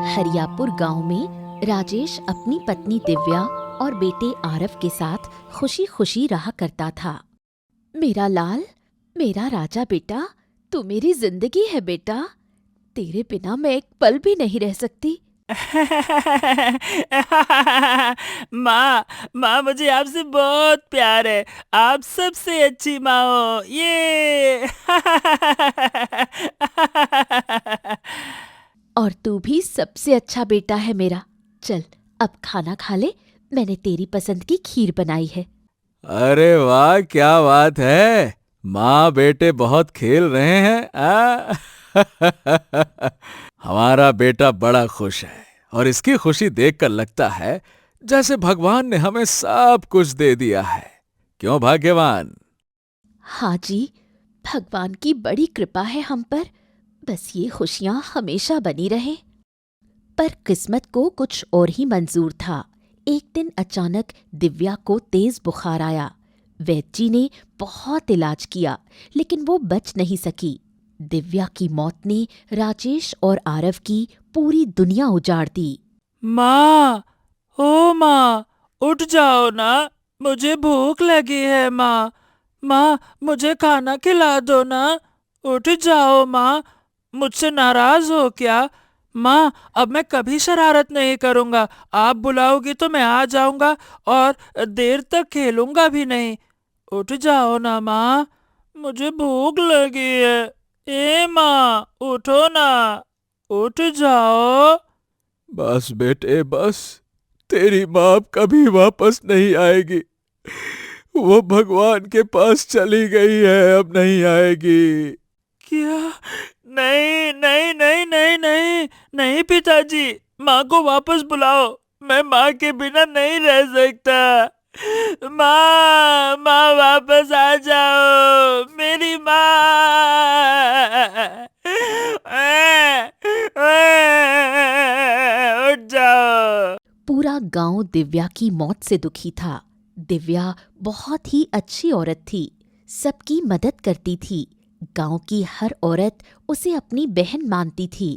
हरियापुर गांव में राजेश अपनी पत्नी दिव्या और बेटे आरव के साथ खुशी खुशी रहा करता था। मेरा लाल, मेरा राजा बेटा, तू मेरी जिंदगी है बेटा। तेरे बिना मैं एक पल भी नहीं रह सकती। माँ माँ मुझे आपसे बहुत प्यार है। आप सबसे अच्छी माँ हो ये। और तू भी सबसे अच्छा बेटा है मेरा। चल अब खाना खा ले, मैंने तेरी पसंद की खीर बनाई है। अरे वाह, क्या बात है। माँ बेटे बहुत खेल रहे हैं हमारा बेटा बड़ा खुश है और इसकी खुशी देखकर लगता है जैसे भगवान ने हमें सब कुछ दे दिया है। क्यों भाग्यवान? हाँ जी, भगवान की बड़ी कृपा है हम पर। बस ये खुशियां हमेशा बनी रहे। पर किस्मत को कुछ और ही मंजूर था। एक दिन अचानक दिव्या को तेज बुखार आया। वैद्य जी ने बहुत इलाज किया, लेकिन वो बच नहीं सकी। दिव्या की मौत ने राजेश और आरव की पूरी दुनिया उजाड़ दी। माँ, ओ माँ, उठ जाओ ना, मुझे भूख लगी है माँ। माँ मुझे खाना खिला दो ना। उठ जाओ माँ, मुझसे नाराज हो क्या? माँ अब मैं कभी शरारत नहीं करूँगा। आप बुलाओगी तो मैं आ जाऊँगा और देर तक खेलूँगा भी नहीं। उठ जाओ ना माँ, मुझे भूख लगी है। ए माँ उठो ना, उठ जाओ। बस बेटे बस, तेरी माँ अब कभी वापस नहीं आएगी। वो भगवान के पास चली गई है, अब नहीं आएगी। क्या? नहीं नहीं नहीं नहीं नहीं नहीं पिताजी, माँ को वापस बुलाओ। मैं माँ के बिना नहीं रह सकता। माँ माँ वापस आ जाओ, मेरी माँ। उठ जाओ। पूरा गांव दिव्या की मौत से दुखी था। दिव्या बहुत ही अच्छी औरत थी, सबकी मदद करती थी। गांव की हर औरत उसे अपनी बहन मानती थी।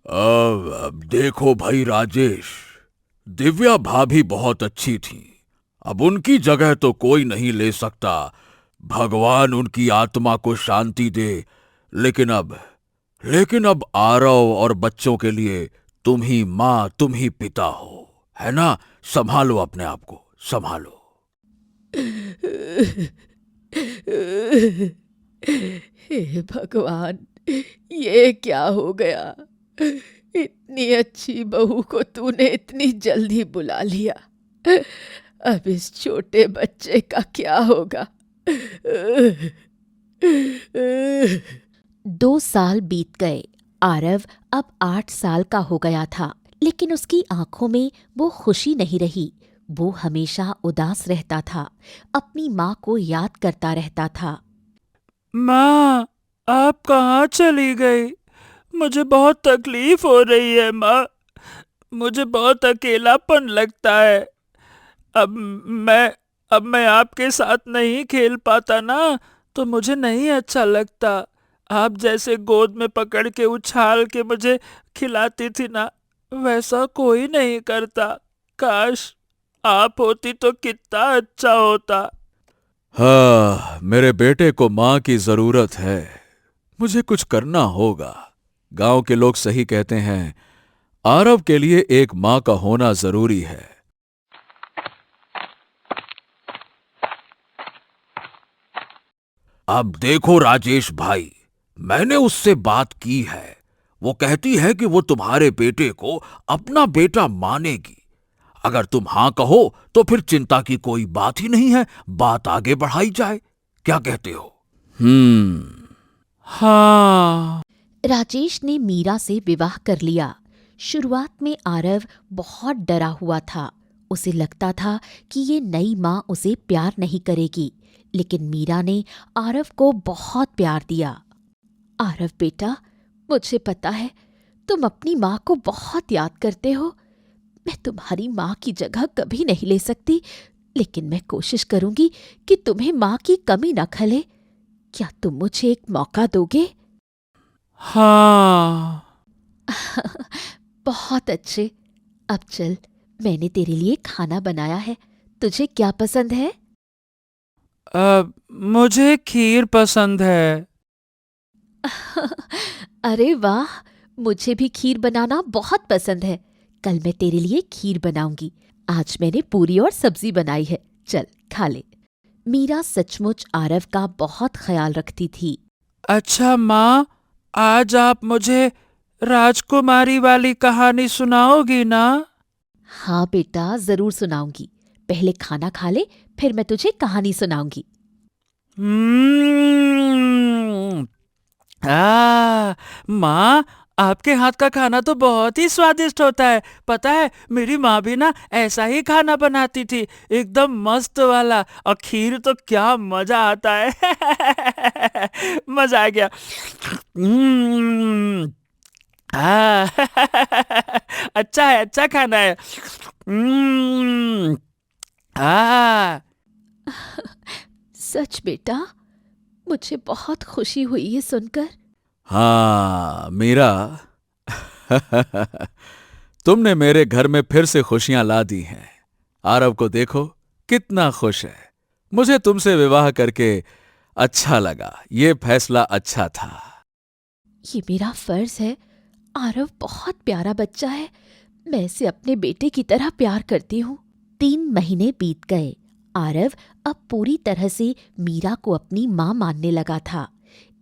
अब देखो भाई राजेश, दिव्या भाभी बहुत अच्छी थी। अब उनकी जगह तो कोई नहीं ले सकता। भगवान उनकी आत्मा को शांति दे। लेकिन अब आरव और बच्चों के लिए तुम ही माँ, तुम ही पिता हो, है ना? संभालो अपने आप को, संभालो। हे भगवान, ये क्या हो गया? इतनी अच्छी बहू को तूने इतनी जल्दी बुला लिया। अब इस छोटे बच्चे का क्या होगा? 2 साल बीत गए। आरव अब 8 साल का हो गया था, लेकिन उसकी आंखों में वो खुशी नहीं रही। वो हमेशा उदास रहता था, अपनी माँ को याद करता रहता था। माँ आप कहाँ चली गई? मुझे बहुत तकलीफ हो रही है माँ। मुझे बहुत अकेलापन लगता है। अब मैं अब मैं आपके साथ नहीं खेल पाता ना, तो मुझे नहीं अच्छा लगता। आप जैसे गोद में पकड़ के उछाल के मुझे खिलाती थी ना, वैसा कोई नहीं करता। काश आप होती तो कितना अच्छा होता। हाँ, मेरे बेटे को माँ की जरूरत है। मुझे कुछ करना होगा। गांव के लोग सही कहते हैं, आरव के लिए एक माँ का होना जरूरी है। अब देखो राजेश भाई, मैंने उससे बात की है। वो कहती है कि वो तुम्हारे बेटे को अपना बेटा मानेगी। अगर तुम हां कहो तो फिर चिंता की कोई बात ही नहीं है, बात आगे बढ़ाई जाए। क्या कहते हो? हाँ। राजेश ने मीरा से विवाह कर लिया। शुरुआत में आरव बहुत डरा हुआ था। उसे लगता था कि ये नई माँ उसे प्यार नहीं करेगी, लेकिन मीरा ने आरव को बहुत प्यार दिया। आरव बेटा, मुझे पता है तुम अपनी माँ को बहुत याद करते हो। मैं तुम्हारी माँ की जगह कभी नहीं ले सकती, लेकिन मैं कोशिश करूंगी कि तुम्हें माँ की कमी न खले। क्या तुम मुझे एक मौका दोगे? हाँ। बहुत अच्छे। अब चल, मैंने तेरे लिए खाना बनाया है। तुझे क्या पसंद है? मुझे खीर पसंद है। अरे वाह, मुझे भी खीर बनाना बहुत पसंद है। कल मैं तेरे लिए खीर बनाऊंगी। आज मैंने पूरी और सब्जी बनाई है, चल खा ले। मीरा सचमुच आरव का बहुत ख्याल रखती थी। अच्छा माँ, आज आप मुझे राजकुमारी वाली कहानी सुनाओगी ना? हाँ बेटा, जरूर सुनाऊंगी। पहले खाना खा ले, फिर मैं तुझे कहानी सुनाऊंगी। हम्म। माँ, आपके हाथ का खाना तो बहुत ही स्वादिष्ट होता है। पता है, मेरी माँ भी ना ऐसा ही खाना बनाती थी, एकदम मस्त वाला। और खीर तो क्या मजा आता है। मजा आ गया। हम्म। हाँ। अच्छा है, अच्छा खाना है। हम्म। हाँ। सच बेटा, मुझे बहुत खुशी हुई ये सुनकर। हाँ मीरा, तुमने मेरे घर में फिर से खुशियां ला दी हैं। आरव को देखो, कितना खुश है। मुझे तुमसे विवाह करके अच्छा लगा। ये फैसला अच्छा था। ये मेरा फर्ज है। आरव बहुत प्यारा बच्चा है। मैं इसे अपने बेटे की तरह प्यार करती हूँ। 3 महीने बीत गए। आरव अब पूरी तरह से मीरा को अपनी माँ मानने लगा था।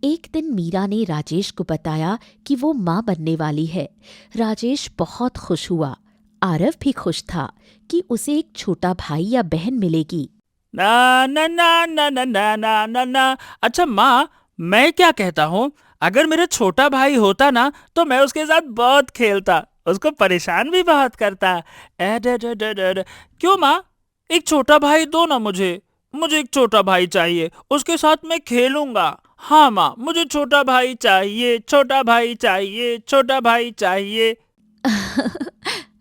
एक दिन मीरा ने राजेश को बताया कि वो माँ बनने वाली है। राजेश बहुत खुश हुआ। आरव भी खुश था कि उसे एक छोटा भाई या बहन मिलेगी। ना ना ना ना ना ना ना ना ना। अच्छा माँ, मैं क्या कहता हूँ, अगर मेरा छोटा भाई होता ना तो मैं उसके साथ बहुत खेलता, उसको परेशान भी बहुत करता। क्यों माँ, एक छोटा भाई दो ना मुझे। मुझे एक छोटा भाई चाहिए, उसके साथ मैं खेलूंगा। हाँ माँ, मुझे छोटा भाई चाहिए, छोटा भाई चाहिए, छोटा भाई चाहिए।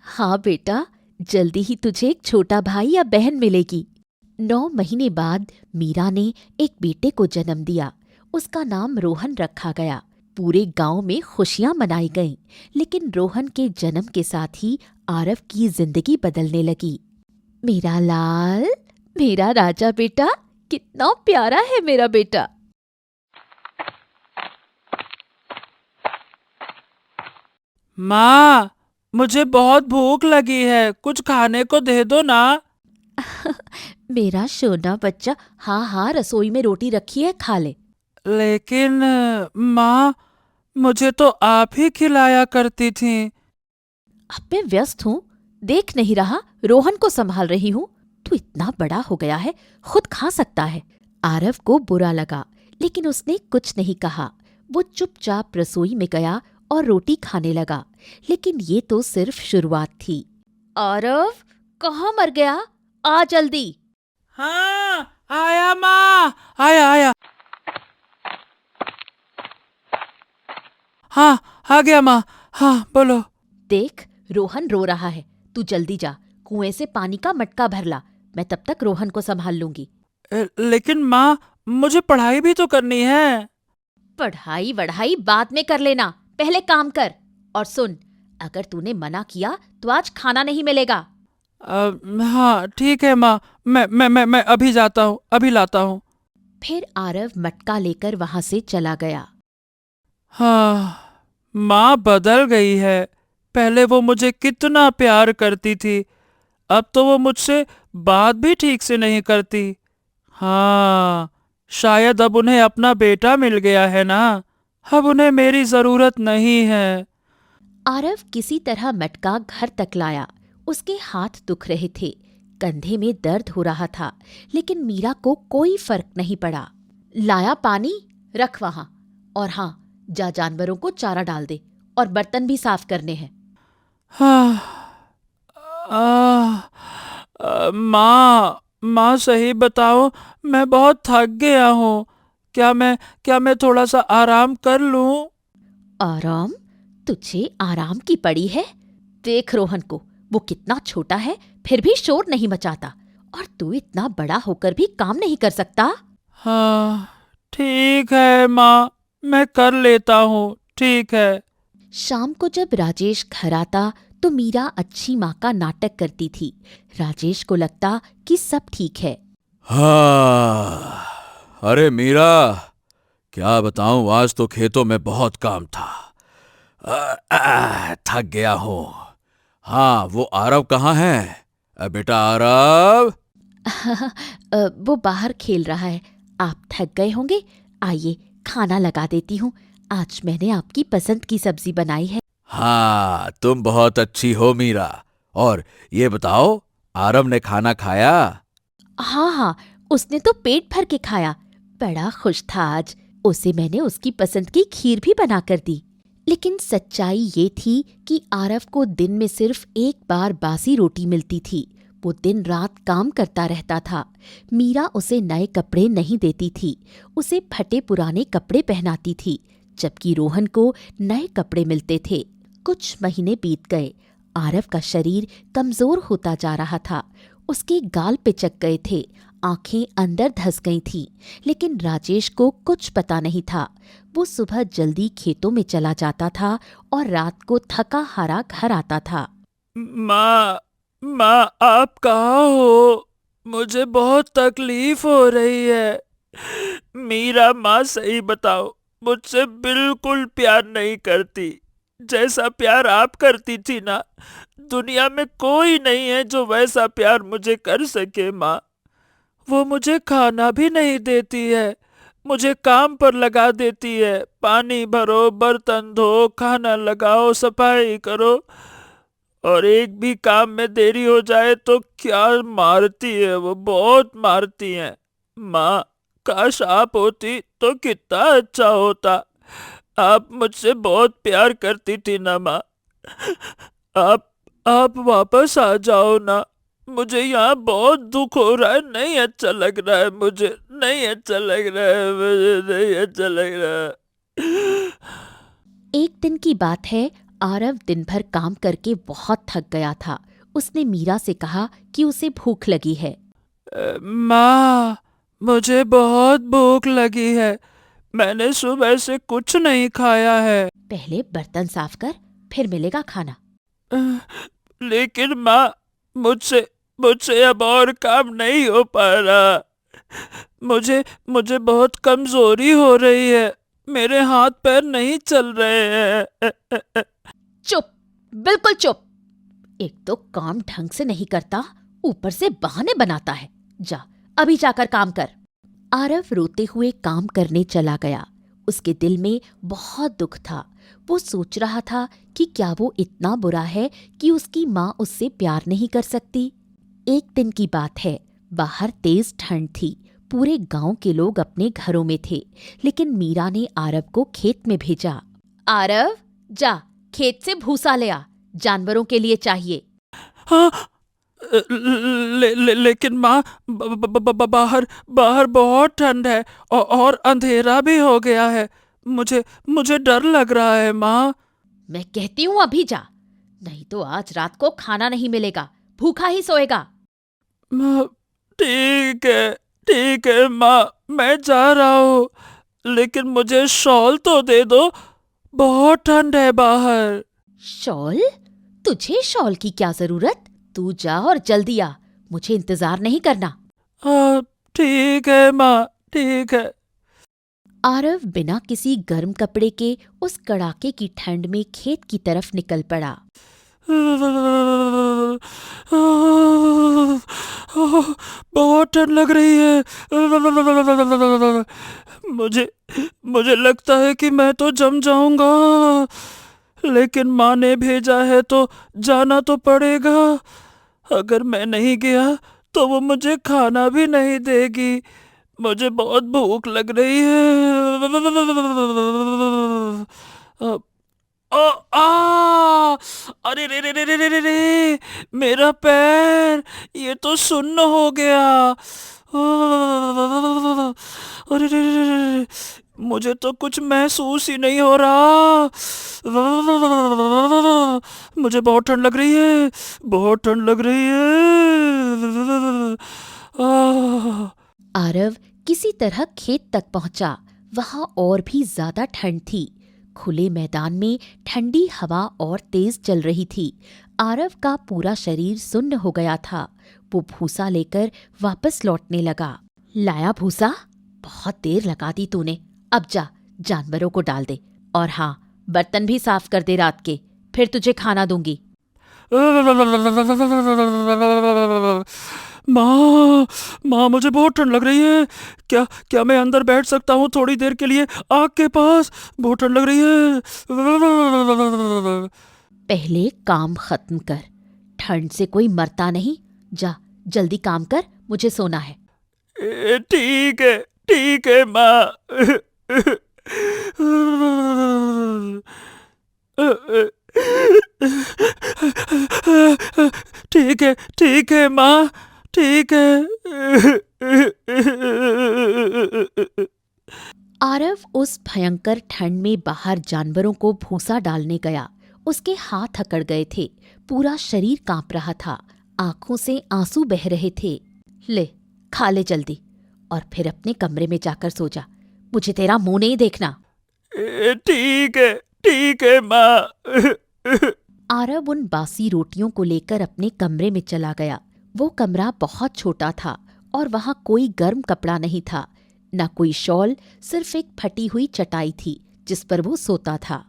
हाँ बेटा, जल्दी ही तुझे एक छोटा भाई या बहन मिलेगी। 9 महीने बाद मीरा ने एक बेटे को जन्म दिया। उसका नाम रोहन रखा गया। पूरे गांव में खुशियां मनाई गईं, लेकिन रोहन के जन्म के साथ ही आरव की जिंदगी बदलने लगी। मेरा लाल, मेरा राजा बेटा, कितना प्यारा है मेरा बेटा। माँ, मुझे बहुत भूख लगी है, कुछ खाने को दे दो ना। मेरा सोना बच्चा, हाँ हाँ, रसोई में रोटी रखी है, खा ले। लेकिन माँ, मुझे तो आप ही खिलाया करती थी। अब मैं व्यस्त हूँ, देख नहीं रहा, रोहन को संभाल रही हूँ। तू इतना बड़ा हो गया है, खुद खा सकता है। आरव को बुरा लगा, लेकिन उसने कुछ नहीं कहा। वो चुपचाप रसोई में गया और रोटी खाने लगा। लेकिन ये तो सिर्फ शुरुआत थी। आरव, कहाँ मर गया? आ जल्दी। हाँ, आया माँ, आया आया। हाँ, आ गया माँ। हाँ, बोलो। देख, रोहन रो रहा है। तू जल्दी जा, कुएं से पानी का मटका भर ला। मैं तब तक रोहन को संभाल लूंगी। लेकिन माँ, मुझे पढ़ाई भी तो करनी है। पढ़ाई वढ़ाई बाद में कर लेना, पहले काम कर। और सुन, अगर तूने मना किया तो आज खाना नहीं मिलेगा। हाँ ठीक है माँ, मैं अभी जाता हूँ, अभी लाता हूँ। फिर आरव मटका लेकर वहां से चला गया। हाँ, माँ बदल गई है। पहले वो मुझे कितना प्यार करती थी, अब तो वो मुझसे बात भी ठीक से नहीं करती। हाँ, शायद अब उन्हें अपना बेटा मिल गया है ना, अब उन्हें मेरी जरूरत नहीं है। आरव किसी तरह मटका घर तक लाया। उसके हाथ दुख रहे थे, कंधे में दर्द हो रहा था, लेकिन मीरा को कोई फर्क नहीं पड़ा। लाया पानी, रख वहां। और हाँ, जा जानवरों को चारा डाल दे, और बर्तन भी साफ करने हैं। हाँ, माँ सही बताओ, मैं बहुत थक गया हूँ। क्या मैं थोड़ा सा आराम कर लूँ? आराम? तुझे आराम की पड़ी है? देख रोहन को, वो कितना छोटा है, फिर भी शोर नहीं मचाता। और तू इतना बड़ा होकर भी काम नहीं कर सकता। हाँ ठीक है माँ, मैं कर लेता हूँ, ठीक है। शाम को जब राजेश घर आता तो मीरा अच्छी माँ का नाटक करती थी। राजेश को लगता कि सब ठीक है। हाँ, अरे मीरा, क्या बताऊं, आज तो खेतों में बहुत काम था। थक गया हूँ। हाँ, वो आरव कहाँ है? बेटा आरव। वो बाहर खेल रहा है। आप थक गए होंगे, आइए खाना लगा देती हूँ। आज मैंने आपकी पसंद की सब्जी बनाई है। हाँ, तुम बहुत अच्छी हो मीरा। और ये बताओ, आरव ने खाना खाया? हाँ हाँ, उसने तो पेट भर के खाया। बड़ा खुश था आज। उसे मैंने उसकी पसंद की खीर भी बना कर दी। लेकिन सच्चाई ये थी कि आरव को दिन में सिर्फ एक बार बासी रोटी मिलती थी। वो दिन रात काम करता रहता था। मीरा उसे नए कपड़े नहीं देती थी, उसे फटे पुराने कपड़े पहनाती थी, जबकि रोहन को नए कपड़े मिलते थे। कुछ महीने बीत गए। आरव का शरीर कमजोर होता जा रहा था। उसके गाल पिचक गए थे, आंखें अंदर धंस गई थीं। लेकिन राजेश को कुछ पता नहीं था। वो सुबह जल्दी खेतों में चला जाता था और रात को थका हारा घर आता था। माँ, माँ आप कहाँ हो? मुझे बहुत तकलीफ हो रही है। मीरा माँ सही बताओ, मुझसे बिल्कुल प्यार नहीं करती। जैसा प्यार आप करती थी ना, दुनिया में कोई नहीं है जो वैसा प्यार मुझे कर सके माँ। वो मुझे खाना भी नहीं देती है, मुझे काम पर लगा देती है। पानी भरो, बर्तन धो, खाना लगाओ, सफाई करो। और एक भी काम में देरी हो जाए तो क्या मारती है, वो बहुत मारती है। माँ, काश आप होती तो कितना अच्छा होता। आप मुझसे बहुत प्यार करती थी ना माँ। आप वापस आ जाओ ना। मुझे यहाँ बहुत दुख हो रहा है, नहीं अच्छा लग रहा है, मुझे नहीं अच्छा लग रहा है, मुझे नहीं अच्छा लग रहा है। एक दिन की बात है, आरव दिन भर काम करके बहुत थक गया था। उसने मीरा से कहा कि उसे भूख लगी है। माँ, मुझे बहुत भूख लगी है। मैंने सुबह से कुछ नहीं खाया है। पहले बर्तन साफ कर, फिर मिलेगा खाना। लेकिन माँ, मुझसे मुझसे अब और काम नहीं हो पा रहा। मुझे मुझे बहुत कमजोरी हो रही है। मेरे हाथ पैर नहीं चल रहे हैं। चुप, बिल्कुल चुप। एक तो काम ढंग से नहीं करता, ऊपर से बहाने बनाता है। जा, अभी जाकर काम कर। आरव रोते हुए काम करने चला गया। उसके दिल में बहुत दुख था। वो सोच रहा था कि क्या वो इतना बुरा है कि उसकी माँ उससे प्यार नहीं कर सकती। एक दिन की बात है, बाहर तेज ठंड थी। पूरे गांव के लोग अपने घरों में थे, लेकिन मीरा ने आरव को खेत में भेजा। आरव, जा खेत से भूसा ले आ, जानवरों के लिए चाहिए। हाँ, लेकिन माँ, बाहर बाहर बहुत ठंड है और अंधेरा भी हो गया है। मुझे मुझे डर लग रहा है माँ। मैं कहती हूँ अभी जा, नहीं तो आज रात को खाना नहीं मिलेगा, भूखा ही सोएगा। माँ, ठीक है माँ, मैं जा रहा हूँ। लेकिन मुझे शॉल तो दे दो, बहुत ठंड है बाहर। शॉल? तुझे शॉल की क्या जरूरत? तू जा और जल्दी आ, मुझे इंतजार नहीं करना। हाँ, ठीक है माँ, ठीक है। आरव बिना किसी गर्म कपड़े के उस कड़ाके की ठंड में खेत की तरफ निकल पड़ा। बहुत ठंड लग रही है। मुझे मुझे लगता है कि मैं तो जम जाऊंगा। लेकिन माँ ने भेजा है तो जाना तो पड़ेगा। अगर मैं नहीं गया तो वो मुझे खाना भी नहीं देगी। मुझे बहुत भूख लग रही है। ओ, आ अरे रे रे रे रे रे रे रे, मेरा पैर, ये तो सुन्न हो गया। अरे रे रे रे रे, मुझे तो कुछ महसूस ही नहीं हो रहा। मुझे बहुत ठंड लग रही है, बहुत ठंड लग रही है। आरव किसी तरह खेत तक पहुंचा। वहां और भी ज्यादा ठंड थी। खुले मैदान में ठंडी हवा और तेज चल रही थी। आरव का पूरा शरीर सुन्न हो गया था। वो भूसा लेकर वापस लौटने लगा। लाया भूसा? बहुत देर लगा दी तूने। अब जा, जानवरों को डाल दे, और हाँ, बर्तन भी साफ कर दे रात के, फिर तुझे खाना दूंगी। माँ मुझे बहुत ठंड लग रही है। क्या क्या मैं अंदर बैठ सकता हूँ थोड़ी देर के लिए आग के पास? बहुत ठंड लग रही है। पहले काम खत्म कर, ठंड से कोई मरता नहीं। जा जल्दी काम कर, मुझे सोना है। ठीक है माँ। ठीक है माँ, ठीक है। आरव उस भयंकर ठंड में बाहर जानवरों को भूसा डालने गया। उसके हाथ अकड़ गए थे, पूरा शरीर कांप रहा था, आंखों से आंसू बह रहे थे। ले, खा ले जल्दी, और फिर अपने कमरे में जाकर सो जा। मुझे तेरा मुंह नहीं देखना। ठीक है माँ। आरव उन बासी रोटियों को लेकर अपने कमरे में चला गया। वो कमरा बहुत छोटा था और वहां कोई गर्म कपड़ा नहीं था, न कोई शॉल, सिर्फ एक फटी हुई चटाई थी जिस पर वो सोता था।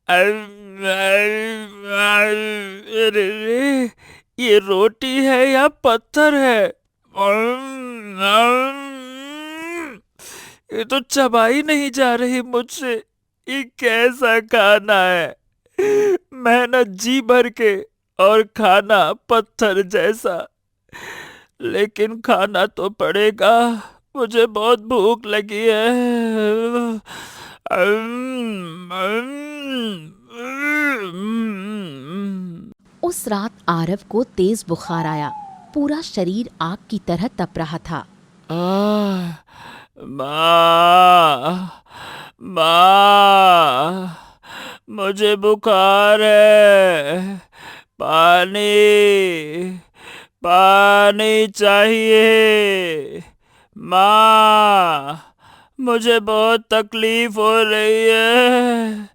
अरे, ये रोटी है या पत्थर है? ये तो चबाई नहीं जा रही मुझसे। ये कैसा खाना है? मेहनत जी भर के और खाना पत्थर जैसा। लेकिन खाना तो पड़ेगा, मुझे बहुत भूख लगी है। उस रात आरव को तेज बुखार आया, पूरा शरीर आग की तरह तप रहा था। माँ, मुझे बुखार है। पानी चाहिए। माँ, मुझे बहुत तकलीफ हो रही है।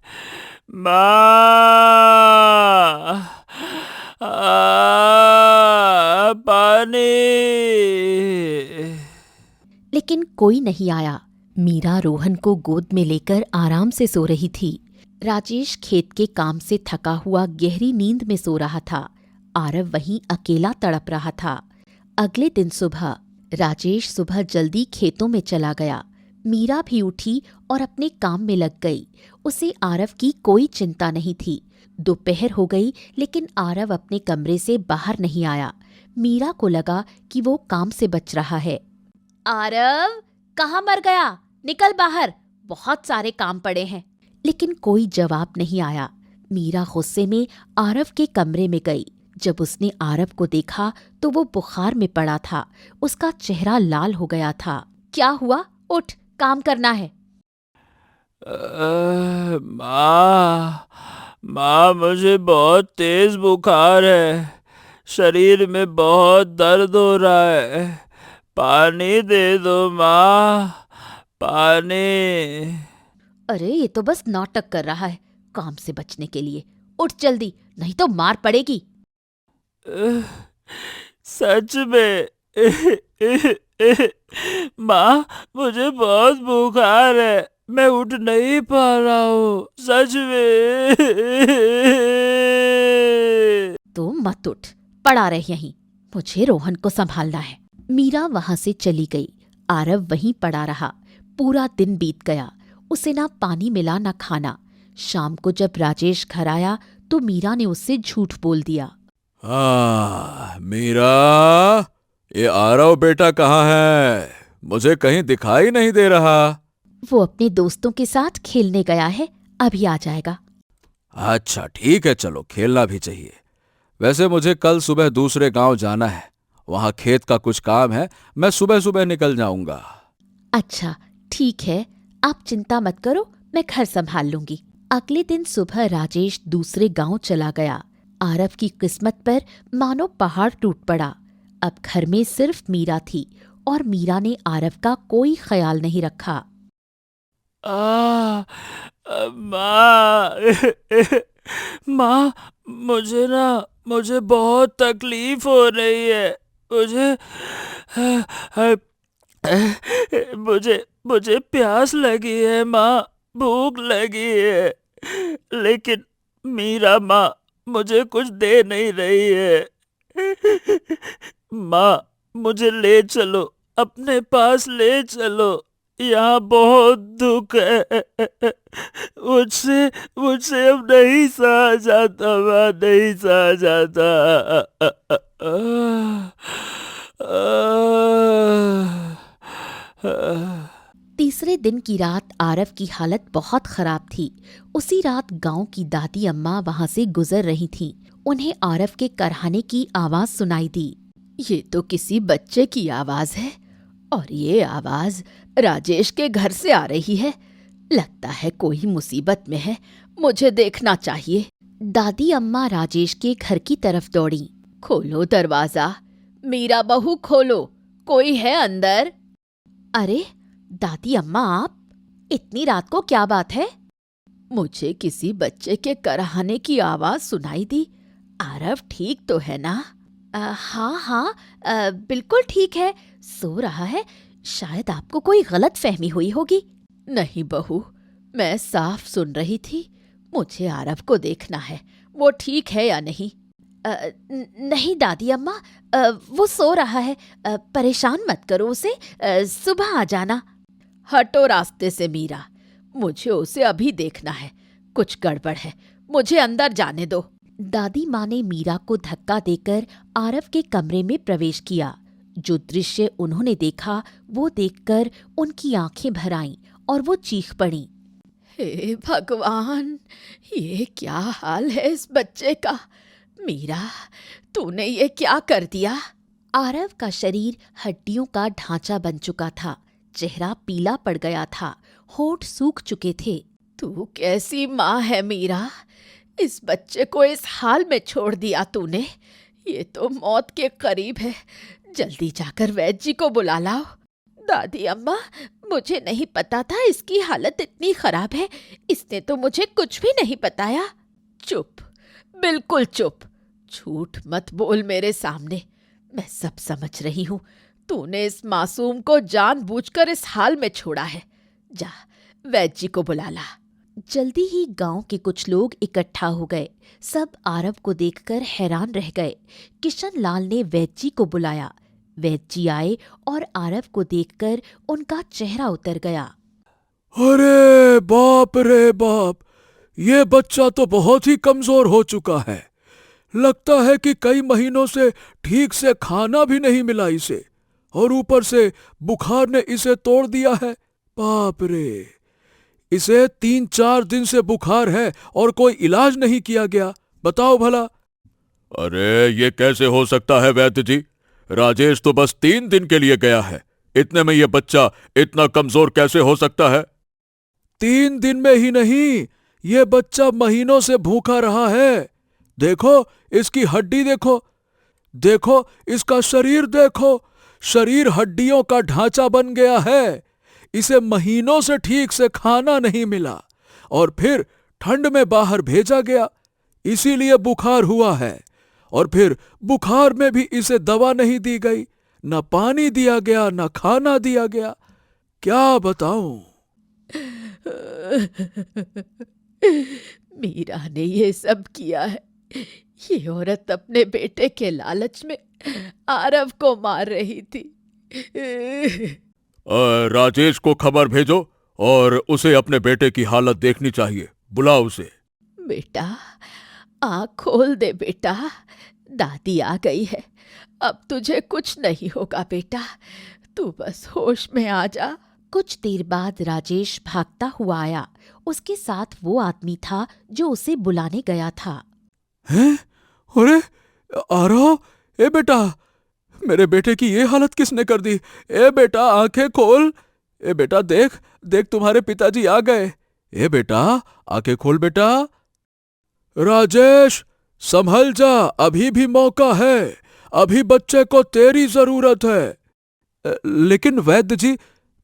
माँ, पानी। लेकिन कोई नहीं आया। मीरा रोहन को गोद में लेकर आराम से सो रही थी। राजेश खेत के काम से थका हुआ गहरी नींद में सो रहा था। आरव वहीं अकेला तड़प रहा था। अगले दिन सुबह राजेश सुबह जल्दी खेतों में चला गया। मीरा भी उठी और अपने काम में लग गई। उसे आरव की कोई चिंता नहीं थी। दोपहर हो गई, लेकिन आरव अपने कमरे से बाहर नहीं आया। मीरा को लगा कि वो काम से बच रहा है। आरव, कहाँ मर गया? निकल बाहर, बहुत सारे काम पड़े हैं। लेकिन कोई जवाब नहीं आया। मीरा गुस्से में आरव के कमरे में गई। जब उसने आरव को देखा तो वो बुखार में पड़ा था। उसका चेहरा लाल हो गया था। क्या हुआ? उठ, काम करना है। माँ, मुझे बहुत तेज बुखार है। शरीर में बहुत दर्द हो रहा है। पानी दे दो माँ, पानी। अरे, ये तो बस नाटक कर रहा है काम से बचने के लिए। उठ जल्दी, नहीं तो मार पड़ेगी। सच में? माँ, मुझे बहुत बुखार है, मैं उठ नहीं पा रहा हूँ, सच में। तो मत उठ, पड़ा रह यहीं, मुझे रोहन को संभालना है। मीरा वहां से चली गई। आरव वहीं पड़ा रहा। पूरा दिन बीत गया। उसे ना पानी मिला ना खाना। शाम को जब राजेश घर आया तो मीरा ने उससे झूठ बोल दिया। मीरा, ये आरव बेटा कहाँ है? मुझे कहीं दिखाई नहीं दे रहा। वो अपने दोस्तों के साथ खेलने गया है, अभी आ जाएगा। अच्छा ठीक है, चलो खेलना भी चाहिए। वैसे मुझे कल सुबह दूसरे गांव जाना है, वहां खेत का कुछ काम है, मैं सुबह सुबह निकल जाऊंगा। अच्छा ठीक है, आप चिंता मत करो, मैं घर संभाल लूंगी। अगले दिन सुबह राजेश दूसरे गांव चला गया। आरव की किस्मत पर मानो पहाड़ टूट पड़ा। अब घर में सिर्फ मीरा थी। और मीरा ने आरव का कोई ख्याल नहीं रखा। माँ माँ, मुझे बहुत तकलीफ हो रही है। मुझे प्यास लगी है माँ, भूख लगी है, लेकिन मीरा माँ मुझे कुछ दे नहीं रही है। माँ, मुझे ले चलो, अपने पास ले चलो, यहाँ बहुत दुख है। मुझसे अब नहीं सहा जाता माँ, नहीं सहा जाता। तीसरे दिन की रात आरव की हालत बहुत खराब थी। उसी रात गांव की दादी अम्मा वहां से गुजर रही थीं। उन्हें आरव के करहाने की आवाज सुनाई दी। ये तो किसी बच्चे की आवाज है, और ये आवाज राजेश के घर से आ रही है। लगता है कोई मुसीबत में है, मुझे देखना चाहिए। दादी अम्मा राजेश के घर की तरफ दौड़ी। खोलो दरवाजा, मीरा बहू खोलो, कोई है अंदर। अरे दादी अम्मा, आप इतनी रात को क्या बात है? मुझे किसी बच्चे के करहाने की आवाज सुनाई दी। आरव ठीक तो है ना? हाँ, बिल्कुल ठीक है, सो रहा है। शायद आपको कोई गलत फहमी हुई होगी। नहीं बहू, मैं साफ सुन रही थी। मुझे आरव को देखना है, वो ठीक है या नहीं। नहीं दादी अम्मा, वो सो रहा है, परेशान मत करो उसे, सुबह आ जाना। हटो रास्ते से मीरा, मुझे उसे अभी देखना है। कुछ गड़बड़ है, मुझे अंदर जाने दो। दादी माँ ने मीरा को धक्का देकर आरव के कमरे में प्रवेश किया। जो दृश्य उन्होंने देखा वो देखकर उनकी आंखें भर आईं और वो चीख पड़ी। हे भगवान, ये क्या हाल है इस बच्चे का? मीरा, तूने ये क्या कर दिया? आरव का शरीर हड्डियों का ढांचा बन चुका था। चेहरा पीला पड़ गया था, होंठ सूख चुके थे। तू कैसी माँ है मीरा? इस बच्चे को इस हाल में छोड़ दिया तूने। ये तो मौत के करीब है। जल्दी जाकर वैद्य जी को बुला लाओ। दादी अम्मा, मुझे नहीं पता था इसकी हालत इतनी खराब है। इसने तो मुझे कुछ भी नहीं बताया। चुप, बिल्कुल चुप, झूठ मत बोल मेरे सामने। मैं सब समझ रही हूँ। तूने इस मासूम को जानबूझकर इस हाल में छोड़ा है। जा, वैद्य जी को बुला ला। जल्दी ही गांव के कुछ लोग इकट्ठा हो गए। सब आरव को देखकर हैरान रह गए। किशन लाल ने वैद्य जी को बुलाया। वैद्य जी आए और आरव को देखकर उनका चेहरा उतर गया। अरे बाप रे बाप, ये बच्चा तो बहुत ही कमजोर हो चुका है। लगता है कि कई महीनों से ठीक से खाना भी नहीं मिला इसे, और ऊपर से बुखार ने इसे तोड़ दिया है। बाप रे, इसे 3-4 दिन से बुखार है और कोई इलाज नहीं किया गया। बताओ भला। अरे ये कैसे हो सकता है वैद्य जी? राजेश तो बस 3 दिन के लिए गया है, इतने में ये बच्चा इतना कमजोर कैसे हो सकता है? 3 दिन में ही नहीं, ये बच्चा महीनों से भूखा रहा है। देखो इसकी हड्डी देखो, देखो इसका शरीर देखो, शरीर हड्डियों का ढांचा बन गया है। इसे महीनों से ठीक से खाना नहीं मिला और फिर ठंड में बाहर भेजा गया, इसीलिए बुखार हुआ है। और फिर बुखार में भी इसे दवा नहीं दी गई, न पानी दिया गया, न खाना दिया गया। क्या बताऊं? मीरा ने ये सब किया है। ये औरत अपने बेटे के लालच में आरव को मार रही थी। राजेश को खबर भेजो और उसे अपने बेटे की हालत देखनी चाहिए। बुलाओ उसे। बेटा, आँख खोल दे बेटा, दादी आ गई है। अब तुझे कुछ नहीं होगा बेटा, तू बस होश में आ जा। कुछ देर बाद राजेश भागता हुआ आया। उसके साथ वो आदमी था जो उसे बुलाने गया था। हैं? अरे आरव, ए बेटा, मेरे बेटे की ये हालत किसने कर दी? ए बेटा आंखें खोल। ए बेटा देख देख, तुम्हारे पिताजी आ गए। ए बेटा आंखें खोल बेटा। राजेश संभल जा, अभी भी मौका है, अभी बच्चे को तेरी जरूरत है। लेकिन वैद्य जी,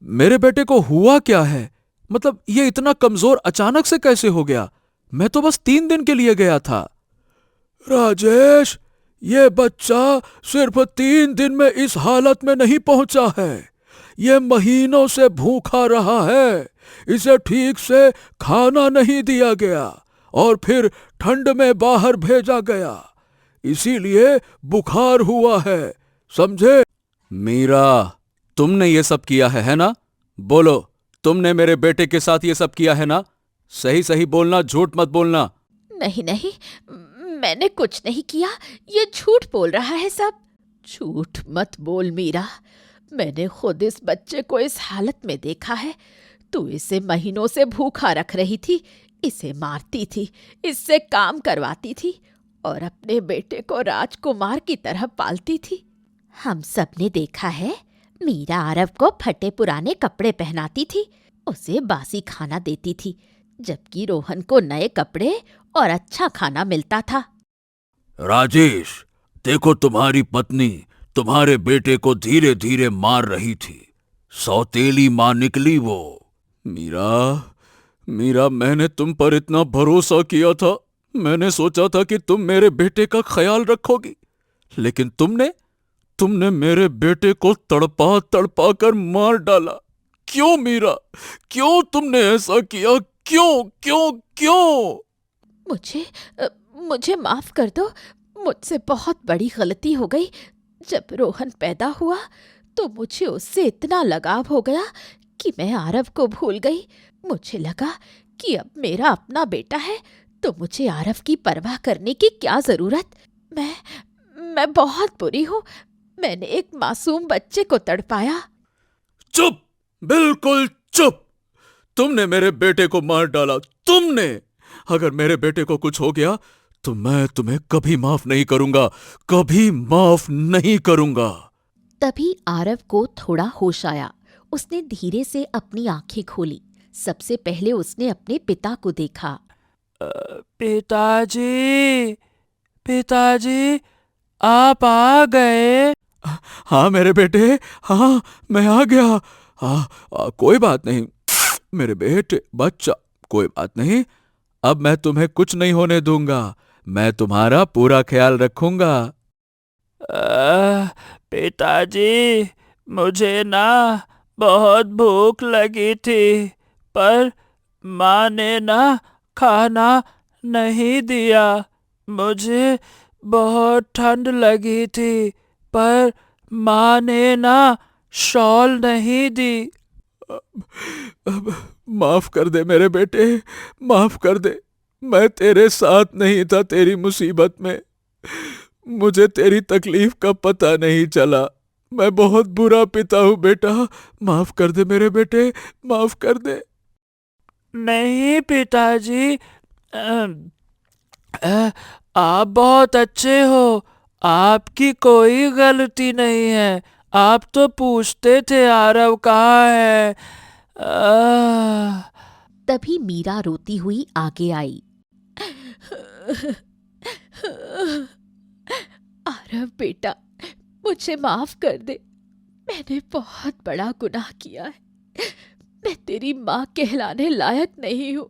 मेरे बेटे को हुआ क्या है? मतलब ये इतना कमजोर अचानक से कैसे हो गया? मैं तो बस 3 दिन के लिए गया था। राजेश, ये बच्चा सिर्फ 3 दिन में इस हालत में नहीं पहुंचा है। ये महीनों से भूखा रहा है। इसे ठीक से खाना नहीं दिया गया और फिर ठंड में बाहर भेजा गया, इसीलिए बुखार हुआ है, समझे? मीरा, तुमने ये सब किया है ना? बोलो, तुमने मेरे बेटे के साथ ये सब किया है ना? सही सही बोलना, झूठ मत बोलना। नहीं नहीं, मैंने कुछ नहीं किया। ये झूठ बोल रहा है सब। झूठ मत बोल मीरा, मैंने खुद इस बच्चे को इस हालत में देखा है। तू इसे महीनों से भूखा रख रही थी, इसे मारती थी, इससे काम करवाती थी और अपने बेटे को राजकुमार की तरह पालती थी। हम सब ने देखा है, मीरा आरव को फटे पुराने कपड़े पहनाती थी, उसे बासी खाना देती थी, जबकि रोहन को नए कपड़े और अच्छा खाना मिलता था। राजेश, देखो, तुम्हारी पत्नी तुम्हारे बेटे को धीरे धीरे मार रही थी। सौतेली मां निकली वो। मीरा, मैंने तुम पर इतना भरोसा किया था। मैंने सोचा था कि तुम मेरे बेटे का ख्याल रखोगी, लेकिन तुमने मेरे बेटे को तड़पा तड़पा कर मार डाला। क्यों मीरा, क्यों तुमने ऐसा किया? क्यों क्यों क्यों? मुझे माफ कर दो, मुझसे बहुत बड़ी गलती हो गई। जब रोहन पैदा हुआ तो मुझे उससे इतना लगाव हो गया कि मैं आरव को भूल गई। मुझे लगा कि अब मेरा अपना बेटा है तो मुझे आरव की परवाह करने की क्या जरूरत। मैं बहुत बुरी हूँ। मैंने एक मासूम बच्चे को तड़पाया। चुप, बिल्कुल चुप। तुमने मेरे बेटे को मार डाला, तुमने। अगर मेरे बेटे को कुछ हो गया तो मैं तुम्हें कभी माफ नहीं करूंगा, कभी माफ नहीं करूंगा। तभी आरव को थोड़ा होश आया। उसने धीरे से अपनी आंखें खोली। सबसे पहले उसने अपने पिता को देखा। पिताजी, आप आ गए? हाँ मेरे बेटे, हाँ मैं आ गया। कोई बात नहीं मेरे बेटे, बच्चा, कोई बात नहीं। अब मैं तुम्हें कुछ नहीं होने दूंगा। मैं तुम्हारा पूरा ख्याल रखूंगा। पिताजी, मुझे ना बहुत भूख लगी थी, पर माँ ने ना खाना नहीं दिया। मुझे बहुत ठंड लगी थी, पर माँ ने ना शॉल नहीं दी। माफ कर दे मेरे बेटे, माफ कर दे। मैं तेरे साथ नहीं था तेरी मुसीबत में। मुझे तेरी तकलीफ का पता नहीं चला। मैं बहुत बुरा पिता हूँ बेटा। माफ कर दे मेरे बेटे, माफ कर दे। नहीं पिताजी, आप बहुत अच्छे हो। आपकी कोई गलती नहीं है। आप तो पूछते थे आरव कहाँ है। तभी मीरा रोती हुई आगे आई। आरव बेटा, मुझे माफ कर दे। मैंने बहुत बड़ा गुनाह किया है। मैं तेरी माँ कहलाने लायक नहीं हूँ।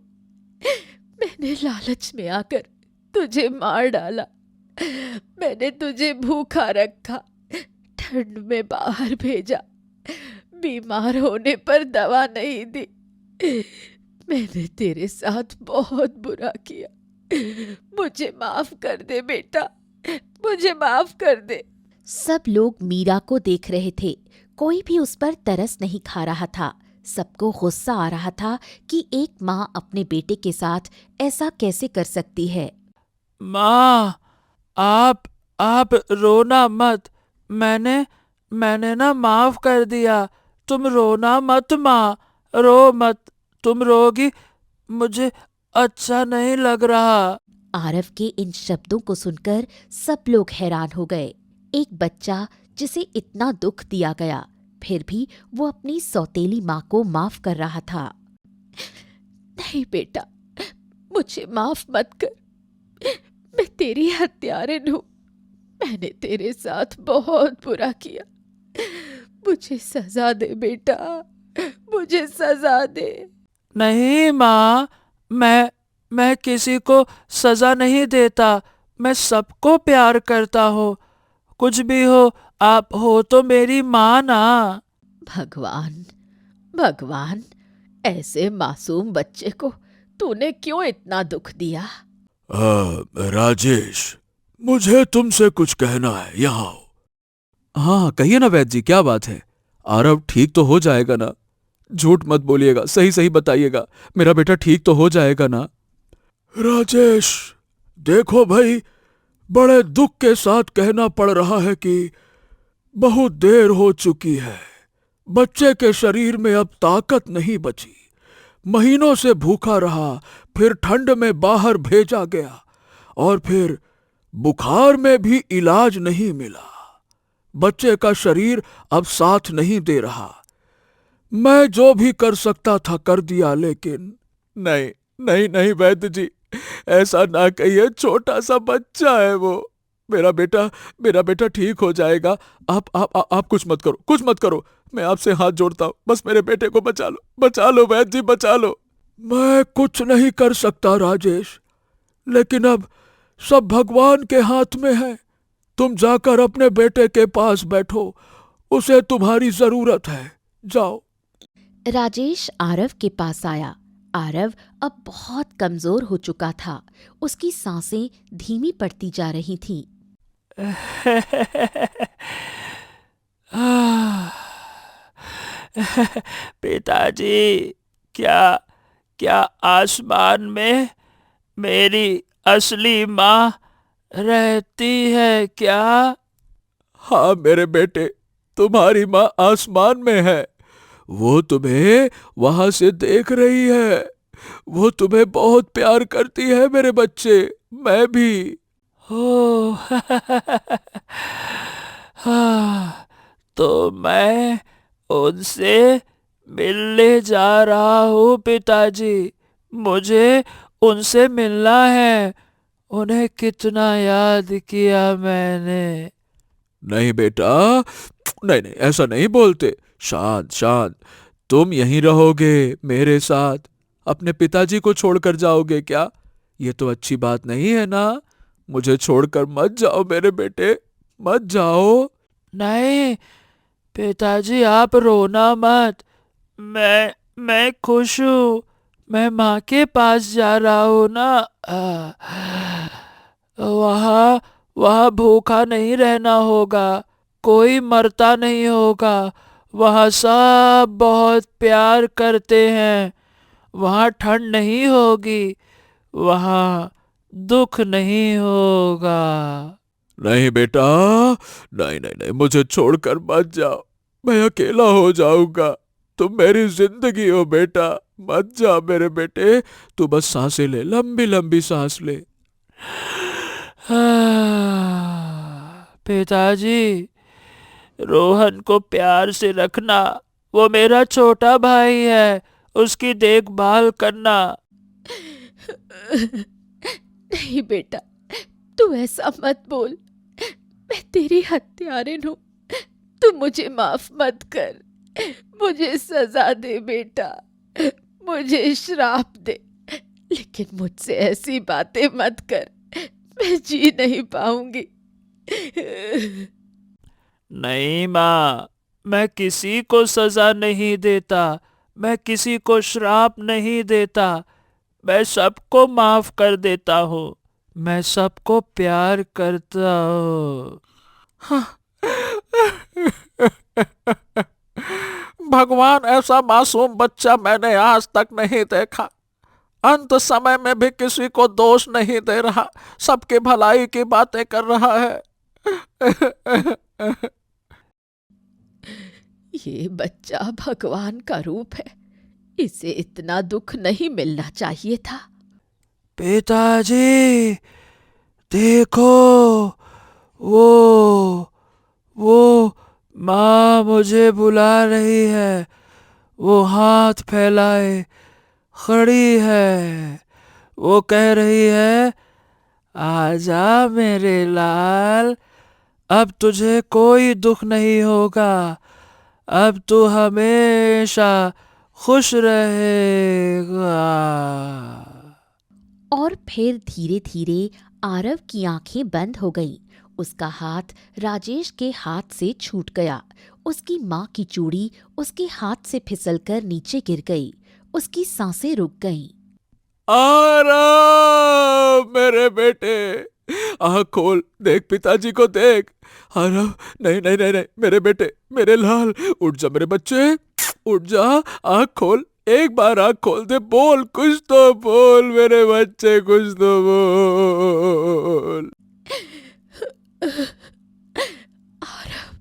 मैंने लालच में आकर तुझे मार डाला। मैंने तुझे भूखा रखा, ठंड में बाहर भेजा, बीमार होने पर दवा नहीं दी। मैंने तेरे साथ बहुत बुरा किया। मुझे माफ कर दे बेटा, मुझे माफ कर दे। सब लोग मीरा को देख रहे थे। कोई भी उस पर तरस नहीं खा रहा था। सबको गुस्सा आ रहा था कि एक माँ अपने बेटे के साथ ऐसा कैसे कर सकती है। माँ, आप रोना मत। मैंने ना माफ कर दिया। तुम रोना मत माँ, रो मत। तुम रोगी, मुझे अच्छा नहीं लग रहा। आरव के इन शब्दों को सुनकर सब लोग हैरान हो गए। एक बच्चा जिसे इतना दुख दिया गया, फिर भी वो अपनी सौतेली माँ को माफ कर रहा था। नहीं बेटा, मुझे माफ मत कर। मैं तेरी हत्यारिन हूँ। मैंने तेरे साथ बहुत बुरा किया। मुझे सजा दे बेटा, मुझे सजा दे। नहीं माँ, मैं किसी को सजा नहीं देता। मैं सबको प्यार करता हूँ। कुछ भी हो, आप हो तो मेरी माँ ना। भगवान, भगवान, ऐसे मासूम बच्चे को तूने क्यों इतना दुख दिया? राजेश, मुझे तुमसे कुछ कहना है, यहाँ आओ। हाँ कहिए ना वैद्य जी, क्या बात है? आरव ठीक तो हो जाएगा ना? झूठ मत बोलिएगा, सही सही बताइएगा, मेरा बेटा ठीक तो हो जाएगा ना? राजेश, देखो भाई, बड़े दुख के साथ कहना पड़ रहा है कि बहुत देर हो चुकी है। बच्चे के शरीर में अब ताकत नहीं बची। महीनों से भूखा रहा, फिर ठंड में बाहर भेजा गया, और फिर बुखार में भी इलाज नहीं मिला। बच्चे का शरीर अब साथ नहीं दे रहा। मैं जो भी कर सकता था कर दिया, लेकिन नहीं नहीं नहीं वैद्य जी, ऐसा ना कहिए, छोटा सा बच्चा है वो। मेरा बेटा ठीक हो जाएगा। आप कुछ मत करो, कुछ मत करो, मैं आपसे हाथ जोड़ता हूँ, बस मेरे बेटे को बचा लो वैद्य जी, बचा लो। मैं कुछ नहीं कर सकता राजेश, लेकिन अब सब भगवान के हाथ में है। तुम जाकर अपने बेटे के पास बैठो, उसे तुम्हारी जरूरत है, जाओ। राजेश आरव के पास आया। आरव अब बहुत कमजोर हो चुका था। उसकी सांसें धीमी पड़ती जा रही थीं। पिताजी, क्या क्या आसमान में मेरी असली माँ रहती है क्या? हाँ मेरे बेटे, तुम्हारी माँ आसमान में है। वो तुम्हें वहां से देख रही है। वो तुम्हें बहुत प्यार करती है मेरे बच्चे, मैं भी। हो हाँ, तो मैं उनसे मिलने जा रहा हूँ पिताजी। मुझे उनसे मिलना है। उन्हें कितना याद किया मैंने। नहीं बेटा, नहीं नहीं, ऐसा नहीं बोलते। शांत शांत, तुम यहीं रहोगे मेरे साथ? अपने पिताजी को छोड़कर जाओगे क्या? ये तो अच्छी बात नहीं है ना। मुझे छोड़कर मत जाओ मेरे बेटे, मत जाओ। नहीं पिताजी, आप रोना मत। मैं खुश हूँ। मैं माँ के पास जा रहा हूँ ना। वहाँ वहाँ भूखा नहीं रहना होगा, कोई मरता नहीं होगा। वहाँ सब बहुत प्यार करते हैं। वहाँ ठंड नहीं होगी, वहाँ दुख नहीं होगा। नहीं बेटा, नहीं नहीं नहीं, मुझे छोड़कर मत जाओ, मैं अकेला हो जाऊंगा। तुम मेरी जिंदगी हो बेटा, मत जा मेरे बेटे। तू बस सांसें ले, लंबी लंबी सांस ले। पिताजी, रोहन को प्यार से रखना। वो मेरा छोटा भाई है, उसकी देखभाल करना। नहीं बेटा, तू ऐसा मत बोल। मैं तेरी हत्यारिन हूँ। तू मुझे माफ मत कर। मुझे सजा दे बेटा, मुझे श्राप दे, लेकिन मुझसे ऐसी बातें मत कर। मैं जी नहीं पाऊंगी। नहीं माँ, मैं किसी को सजा नहीं देता। मैं किसी को श्राप नहीं देता। मैं सबको माफ कर देता हूँ। मैं सबको प्यार करता हूँ। भगवान, ऐसा मासूम बच्चा मैंने आज तक नहीं देखा। अंत समय में भी किसी को दोष नहीं दे रहा, सबके भलाई की बातें कर रहा है। ये बच्चा भगवान का रूप है। इसे इतना दुख नहीं मिलना चाहिए था। पिताजी, देखो, वो माँ मुझे बुला रही है। वो हाथ फैलाए खड़ी है। वो कह रही है, आजा मेरे लाल, अब तुझे कोई दुख नहीं होगा। अब तू हमेशा खुश रहेगा। और फिर धीरे धीरे आरव की आंखें बंद हो गईं। उसका हाथ राजेश के हाथ से छूट गया। उसकी माँ की चूड़ी उसके हाथ से फिसलकर नीचे गिर गई। उसकी सांसें रुक गईं। आरव मेरे बेटे, आँख खोल, देख पिताजी को देख। आरव, नहीं नहीं नहीं नहीं, मेरे बेटे, मेरे लाल, उठ जा मेरे बच्चे, उठ जा, आँख खोल, एक बार आँख खोल दे, बोल, कुछ तो बोल मेरे बच्चे, कुछ तो बोल। आरव,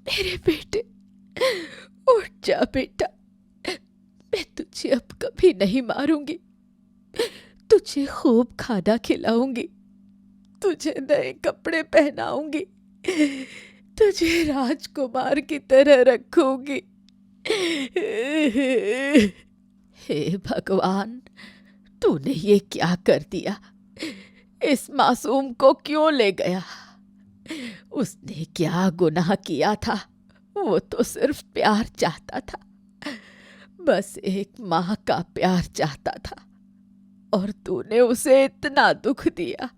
मेरे बेटे, उठ जा बेटा। मैं तुझे अब कभी नहीं मारूंगी। तुझे खूब खाना खिलाऊंगी, तुझे नए कपड़े पहनाऊंगी, तुझे राजकुमार की तरह रखूंगी। हे भगवान, तूने ये क्या कर दिया? इस मासूम को क्यों ले गया? उसने क्या गुनाह किया था? वो तो सिर्फ प्यार चाहता था, बस एक माँ का प्यार चाहता था, और तूने उसे इतना दुख दिया।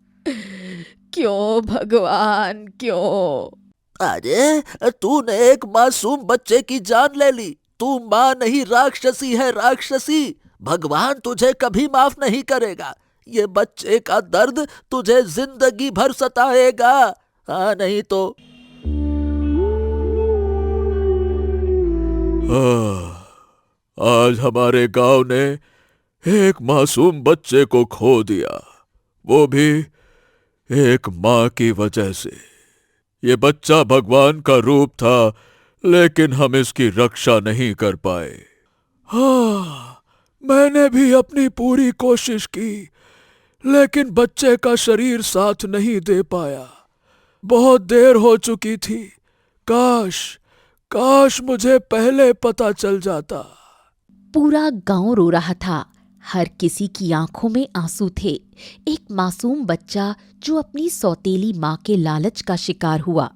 क्यों भगवान, क्यों? अरे तूने एक मासूम बच्चे की जान ले ली। तू माँ नहीं, राक्षसी है, राक्षसी। भगवान तुझे कभी माफ नहीं करेगा। ये बच्चे का दर्द तुझे जिंदगी भर सताएगा। हाँ, नहीं तो। आज हमारे गांव ने एक मासूम बच्चे को खो दिया, वो भी एक माँ की वजह से। ये बच्चा भगवान का रूप था, लेकिन हम इसकी रक्षा नहीं कर पाए। हाँ, मैंने भी अपनी पूरी कोशिश की, लेकिन बच्चे का शरीर साथ नहीं दे पाया। बहुत देर हो चुकी थी। काश मुझे पहले पता चल जाता। पूरा गांव रो रहा था। हर किसी की आंखों में आंसू थे। एक मासूम बच्चा जो अपनी सौतेली माँ के लालच का शिकार हुआ,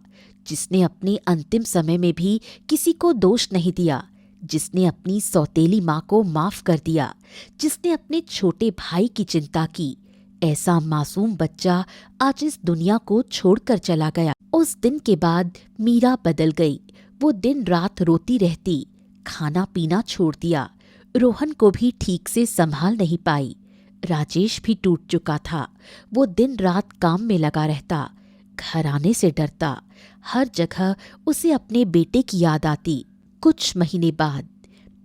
जिसने अपने अंतिम समय में भी किसी को दोष नहीं दिया, जिसने अपनी सौतेली माँ को माफ कर दिया, जिसने अपने छोटे भाई की चिंता की। ऐसा मासूम बच्चा आज इस दुनिया को छोड़कर चला गया। उस दिन के बाद मीरा बदल गई। वो दिन रात रोती रहती, खाना पीना छोड़ दिया, रोहन को भी ठीक से संभाल नहीं पाई। राजेश भी टूट चुका था। वो दिन रात काम में लगा रहता, घर आने से डरता। हर जगह उसे अपने बेटे की याद आती। कुछ महीने बाद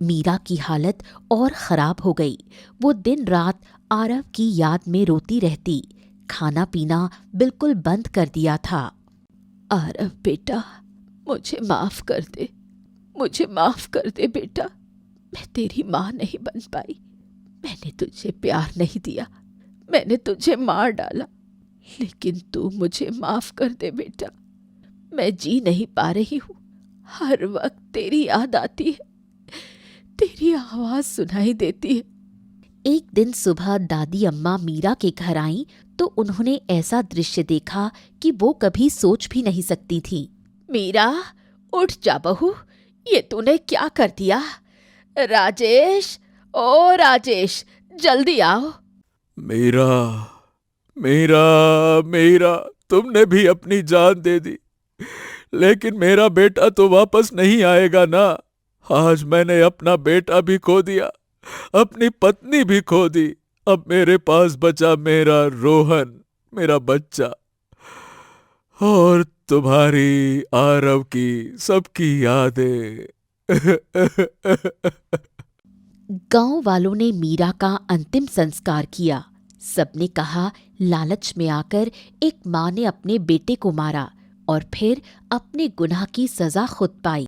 मीरा की हालत और खराब हो गई। वो दिन रात आरव की याद में रोती रहती, खाना पीना बिल्कुल बंद कर दिया था। आरव बेटा, मुझे माफ कर दे, मुझे माफ कर दे बेटा। मैं तेरी माँ नहीं बन पाई। मैंने तुझे प्यार नहीं दिया, मैंने तुझे मार डाला, लेकिन तू मुझे माफ कर दे बेटा। मैं जी नहीं पा रही हूँ। हर वक्त तेरी याद आती है, तेरी आवाज सुनाई देती है। एक दिन सुबह दादी अम्मा मीरा के घर आईं तो उन्होंने ऐसा दृश्य देखा कि वो कभी सोच भी नहीं सकती थी। मीरा, उठ जा बहू, ये तूने क्या कर दिया? राजेश, ओ राजेश, जल्दी आओ। मीरा, मीरा, मीरा, तुमने भी अपनी जान दे दी, लेकिन मेरा बेटा तो वापस नहीं आएगा ना। आज मैंने अपना बेटा भी खो दिया, अपनी पत्नी भी खो दी। अब मेरे पास बचा मेरा रोहन, मेरा बच्चा, और तुम्हारी, आरव की, सबकी यादें। गांव वालों ने मीरा का अंतिम संस्कार किया। सबने कहा लालच में आकर एक माँ ने अपने बेटे को मारा और फिर अपने गुनाह की सजा खुद पाई।